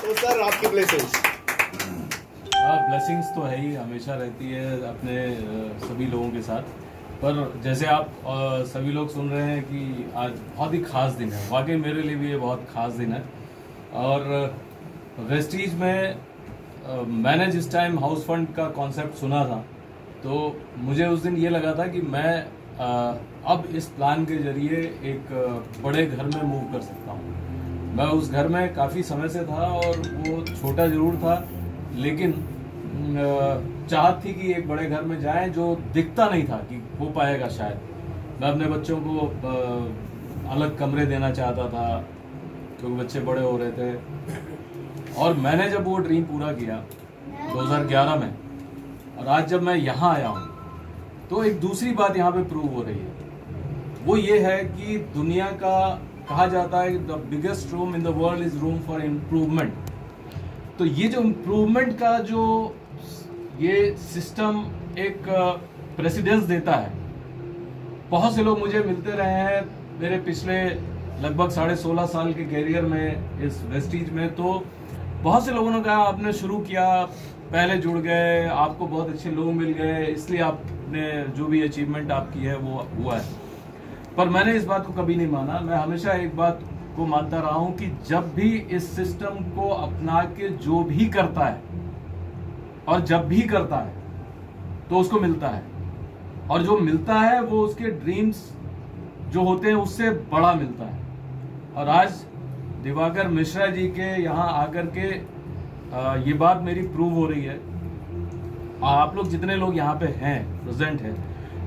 तो सर आपकी blessings? Blessings तो है ही, हमेशा रहती है अपने सभी लोगों के साथ। पर जैसे आप सभी लोग सुन रहे हैं कि आज बहुत ही खास दिन है, वाकई मेरे लिए भी ये बहुत खास दिन है। और वेस्टीज में मैंने जिस टाइम हाउस फंड का कॉन्सेप्ट सुना था तो मुझे उस दिन ये लगा था कि मैं अब इस प्लान के जरिए एक बड़े घर में मूव कर सकता हूँ। मैं उस घर में काफ़ी समय से था और वो छोटा ज़रूर था, लेकिन चाहत थी कि एक बड़े घर में जाएं जो दिखता नहीं था कि हो पाएगा शायद। मैं अपने बच्चों को अलग कमरे देना चाहता था क्योंकि बच्चे बड़े हो रहे थे। और मैंने जब वो ड्रीम पूरा किया 2011 में, और आज जब मैं यहाँ आया हूँ तो एक दूसरी बात यहाँ पे प्रूव हो रही है। वो ये है कि दुनिया का कहा जाता है the biggest room in the world is room for improvement. तो ये जो इम्प्रूवमेंट का जो ये सिस्टम एक प्रेसिडेंस देता है, बहुत से लोग मुझे मिलते रहे हैं मेरे पिछले लगभग 16.5 साल के कैरियर में इस वेस्टीज में। तो बहुत से लोगों ने कहा आपने शुरू किया, पहले जुड़ गए, आपको बहुत अच्छे लोग मिल गए, इसलिए आपने जो भी अचीवमेंट आपकी है वो हुआ है। पर मैंने इस बात को कभी नहीं माना। मैं हमेशा एक बात को मानता रहा हूं कि जब भी इस सिस्टम को अपना के जो भी करता है और जब भी करता है तो उसको मिलता है, और जो मिलता है वो उसके ड्रीम्स जो होते हैं उससे बड़ा मिलता है। और आज दिवाकर मिश्रा जी के यहाँ आकर के ये बात मेरी प्रूव हो रही है। आप लोग जितने लोग यहाँ पे हैं, प्रेजेंट हैं,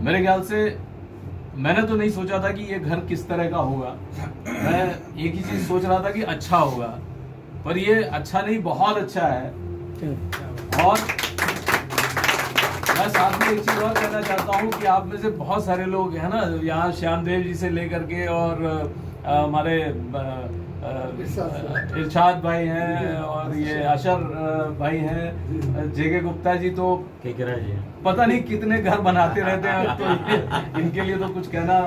मेरे ख्याल से मैंने तो नहीं सोचा था कि ये घर किस तरह का होगा। मैं एक ही चीज सोच रहा था कि अच्छा होगा, पर ये अच्छा नहीं बहुत अच्छा है। और मैं साथ में एक चीज और कहना चाहता हूँ कि आप में से बहुत सारे लोग हैं ना यहाँ, श्याम देव जी से लेकर के और हमारे इरशाद भाई हैं और ये अशर भाई हैं, जेके गुप्ता जी तो पता नहीं कितने घर बनाते रहते हैं। तो इनके लिए तो कुछ कहना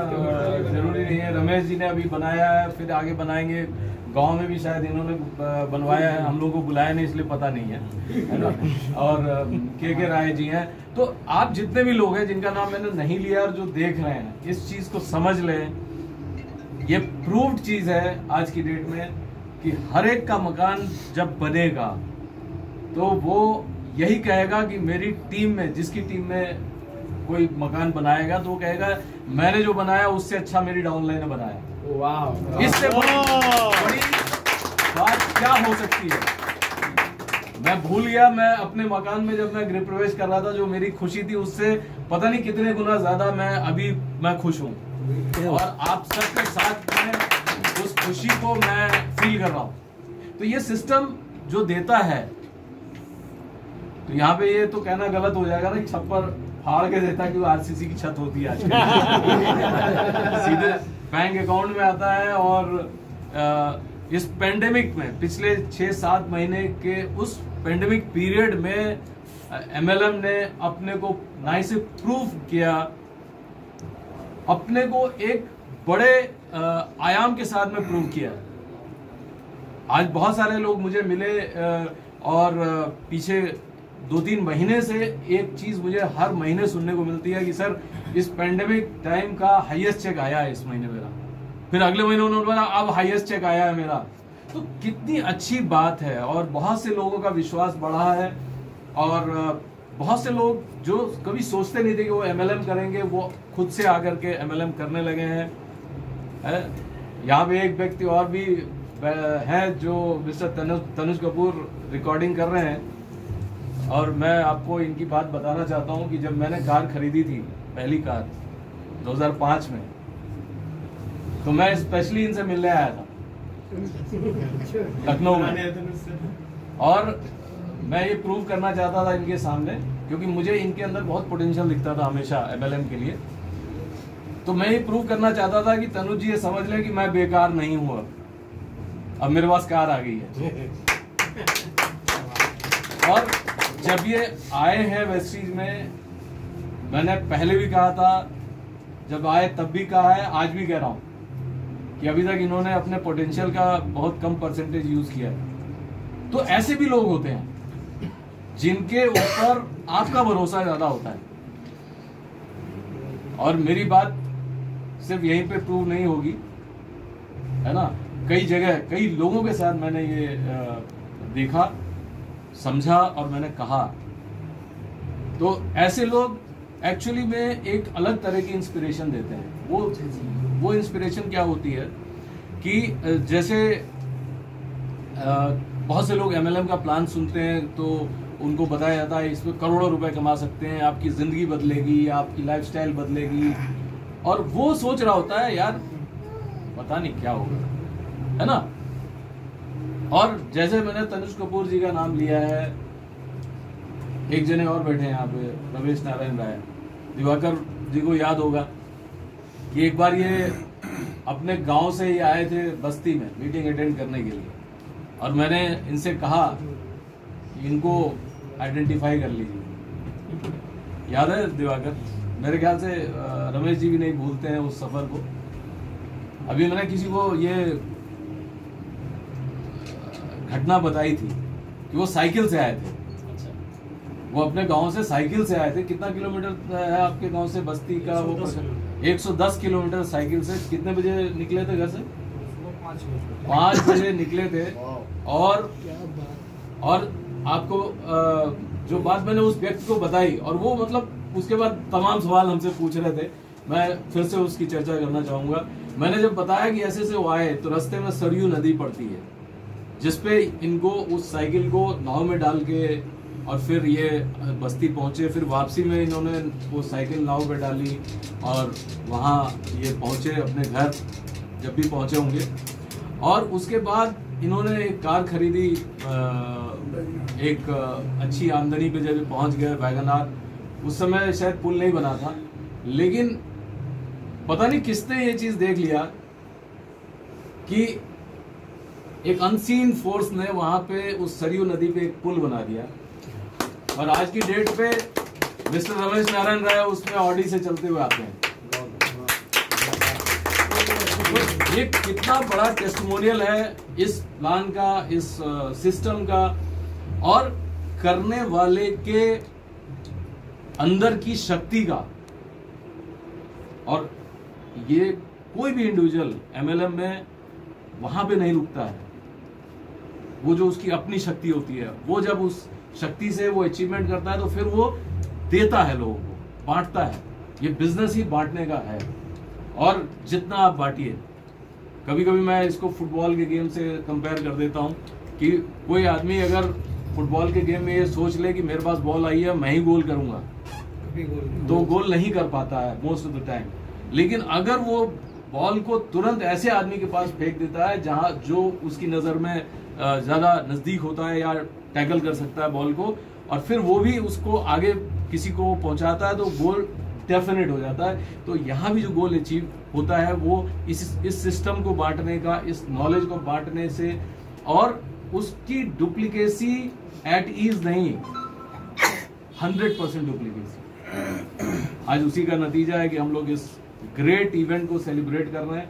जरूरी नहीं है। रमेश जी ने अभी बनाया है, फिर आगे बनाएंगे। गांव में भी शायद इन्होंने बनवाया है, हम लोगों को बुलाया नहीं इसलिए पता नहीं है ना। और के राय जी हैं। तो आप जितने भी लोग हैं जिनका नाम मैंने नहीं लिया और जो देख रहे हैं, इस चीज को समझ लें। ये प्रूव्ड चीज है आज की डेट में कि हर एक का मकान जब बनेगा तो वो यही कहेगा कि मेरी टीम में, जिसकी टीम में कोई मकान बनाएगा तो वो कहेगा मैंने जो बनाया उससे अच्छा मेरी डाउनलाइन ने बनाया। वाह, इससे बड़ी बात क्या हो सकती है। मैं भूल गया, मैं अपने मकान में जब मैं गृह प्रवेश कर रहा था, जो मेरी खुशी थी उससे पता नहीं कितने गुना ज्यादा मैं खुश हूँ। और आप सबके साथ में उस खुशी को मैं फील कर रहा हूं। तो ये सिस्टम जो देता है, तो यहाँ पे ये तो कहना गलत हो जाएगा ना कि छप्पर फाड़ के देता है कि वो आरसीसी की छत होती है सीधे बैंक अकाउंट में आता है। और इस पेंडेमिक में पिछले 6-7 महीने के उस पेंडेमिक पीरियड में एमएलएम ने अपने को ना से प्रूव किया, अपने को एक बड़े आयाम के साथ में प्रूव किया। आज बहुत सारे लोग मुझे मिले और पीछे 2-3 महीने से एक चीज मुझे हर महीने सुनने को मिलती है कि सर इस पेंडेमिक टाइम का हाईएस्ट चेक आया है इस महीने मेरा। फिर अगले महीने उन्होंने बोला अब हाईएस्ट चेक आया है मेरा। तो कितनी अच्छी बात है, और बहुत से लोगों का विश्वास बढ़ा है। और बहुत से लोग जो कभी सोचते नहीं थे कि वो एमएलएम करेंगे, वो खुद से आकर के एमएलएम करने लगे हैं। यहाँ पे एक व्यक्ति और भी है जो मिस्टर तनुज कपूर रिकॉर्डिंग कर रहे हैं। और मैं आपको इनकी बात बताना चाहता हूँ कि जब मैंने कार खरीदी थी, पहली कार 2005 में, तो मैं स्पेशली इनसे मिलने आया था लखनऊ में। और मैं ये प्रूव करना चाहता था इनके सामने, क्योंकि मुझे इनके अंदर बहुत पोटेंशियल दिखता था हमेशा एमएलएम के लिए। तो मैं ये प्रूव करना चाहता था कि तनुज जी ये समझ लें कि मैं बेकार नहीं हूं। अब मेरे पास कार आ गई है। और जब ये आए हैं वेस्टीज में, मैंने पहले भी कहा था, जब आए तब भी कहा है, आज भी कह रहा हूं कि अभी तक इन्होंने अपने पोटेंशियल का बहुत कम परसेंटेज यूज किया है। तो ऐसे भी लोग होते हैं जिनके ऊपर आपका भरोसा ज्यादा होता है। और मेरी बात सिर्फ यहीं पे प्रूव नहीं होगी, है ना, कई जगह कई लोगों के साथ मैंने ये देखा, समझा और मैंने कहा। तो ऐसे लोग एक्चुअली में एक अलग तरह की इंस्पिरेशन देते हैं। वो इंस्पिरेशन क्या होती है कि जैसे बहुत से लोग MLM का प्लान सुनते हैं तो उनको बताया जाता है इसमें करोड़ों रुपए कमा सकते हैं, आपकी जिंदगी बदलेगी, आपकी लाइफस्टाइल बदलेगी, और वो सोच रहा होता है यार पता नहीं क्या होगा, है ना। और जैसे मैंने तनुज कपूर जी का नाम लिया है, एक जने और बैठे हैं यहाँ पे, रमेश नारायण राय, दिवाकर जी को याद होगा कि एक बार ये अपने गांव से ही आए थे बस्ती में मीटिंग अटेंड करने के लिए, और मैंने इनसे कहा कि इनको आइडेंटिफाई कर लीजिए। याद है दिवाकर? मेरे ख्याल से रमेश जी भी नहीं भूलते हैं उस सफर को। अभी मैंने किसी को ये घटना बताई थी कि वो साइकिल से आए थे, वो अपने गांव से साइकिल से आए थे। कितना किलोमीटर है आपके गांव से बस्ती का? वो 110 किलोमीटर साइकिल से। कितने बजे निकले थे घर से? 5 बजे निकले थे। और आपको जो बात मैंने उस व्यक्ति को बताई, और वो मतलब उसके बाद तमाम सवाल हमसे पूछ रहे थे, मैं फिर से उसकी चर्चा करना चाहूंगा। मैंने जब बताया कि ऐसे से वो आए तो रास्ते में सरयू नदी पड़ती है, जिसपे इनको उस साइकिल को नाव में डाल के और फिर ये बस्ती पहुंचे। फिर वापसी में इन्होंने वो साइकिल नाव पे डाली और वहाँ ये पहुंचे अपने घर, जब भी पहुंचे होंगे। और उसके बाद इन्होंने एक कार खरीदी, एक अच्छी आमदनी पे जब पहुंच गए, वैगनआर। उस समय शायद पुल नहीं बना था, लेकिन पता नहीं किसने ये चीज देख लिया कि एक अनसीन फोर्स ने वहां पे उस सरयू नदी पे एक पुल बना दिया, और आज की डेट पे मिस्टर रमेश नारायण राय उसमें ऑडी से चलते हुए आते हैं। तो ये कितना बड़ा टेस्टिमोनियल है इस प्लान का, इस सिस्टम का, और करने वाले के अंदर की शक्ति का। और ये कोई भी इंडिविजुअल MLM में वहां पे नहीं रुकता है। वो जो उसकी अपनी शक्ति होती है, वो जब उस शक्ति से वो अचीवमेंट करता है तो फिर वो देता है लोगों को, बांटता है। ये बिजनेस ही बांटने का है, और जितना आप बांटिए। कभी कभी मैं इसको फुटबॉल के गेम से कंपेयर कर देता हूं कि कोई आदमी अगर फुटबॉल के गेम में ये सोच ले कि मेरे पास बॉल आई है, मैं ही गोल करूंगा, तो गोल नहीं कर पाता है मोस्ट ऑफ द टाइम। लेकिन अगर वो बॉल को तुरंत ऐसे आदमी के पास फेंक देता है जहां जो उसकी नजर में ज्यादा नजदीक होता है या टैकल कर सकता है बॉल को, और फिर वो भी उसको आगे किसी को पहुंचाता है, तो गोल डेफिनेट हो जाता है। तो यहाँ भी जो गोल अचीव होता है वो इस सिस्टम को बांटने का, इस नॉलेज को बांटने से, और उसकी डुप्लीकेसी एट ईज नहीं, 100% डुप्लीकेसी। आज उसी का नतीजा है कि हम लोग इस ग्रेट इवेंट को सेलिब्रेट कर रहे हैं।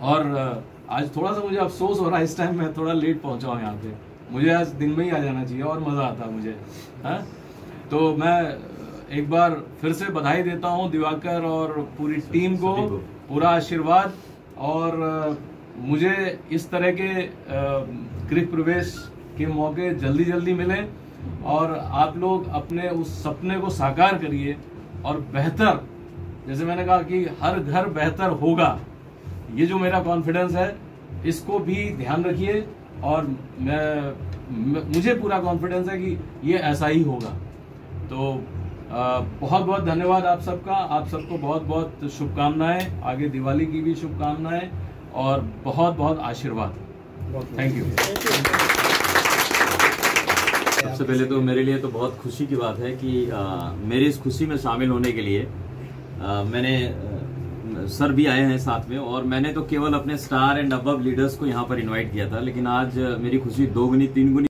और आज थोड़ा सा मुझे अफसोस हो रहा है, इस टाइम मैं थोड़ा लेट पहुंचा हूँ यहाँ पे। मुझे आज दिन में ही आ जाना चाहिए और मजा आता मुझे, है? तो मैं एक बार फिर से बधाई देता हूँ दिवाकर और पूरी टीम को, पूरा आशीर्वाद। और मुझे इस तरह के गृह प्रवेश के मौके जल्दी जल्दी मिले, और आप लोग अपने उस सपने को साकार करिए। और बेहतर, जैसे मैंने कहा कि हर घर बेहतर होगा, ये जो मेरा कॉन्फिडेंस है इसको भी ध्यान रखिए। और मुझे पूरा कॉन्फिडेंस है कि ये ऐसा ही होगा। तो बहुत बहुत धन्यवाद आप सबका। आप सबको बहुत बहुत शुभकामनाएं, आगे दिवाली की भी शुभकामनाएं, और बहुत बहुत आशीर्वाद। Thank you. सबसे पहले तो मेरे लिए तो बहुत खुशी की बात है कि मेरी इस खुशी में शामिल होने के लिए मैंने सर भी आए हैं साथ में, और मैंने तो केवल अपने स्टार एंड अबव लीडर्स को यहाँ पर इनवाइट किया था, लेकिन आज मेरी खुशी 2 गुनी 3 गुनी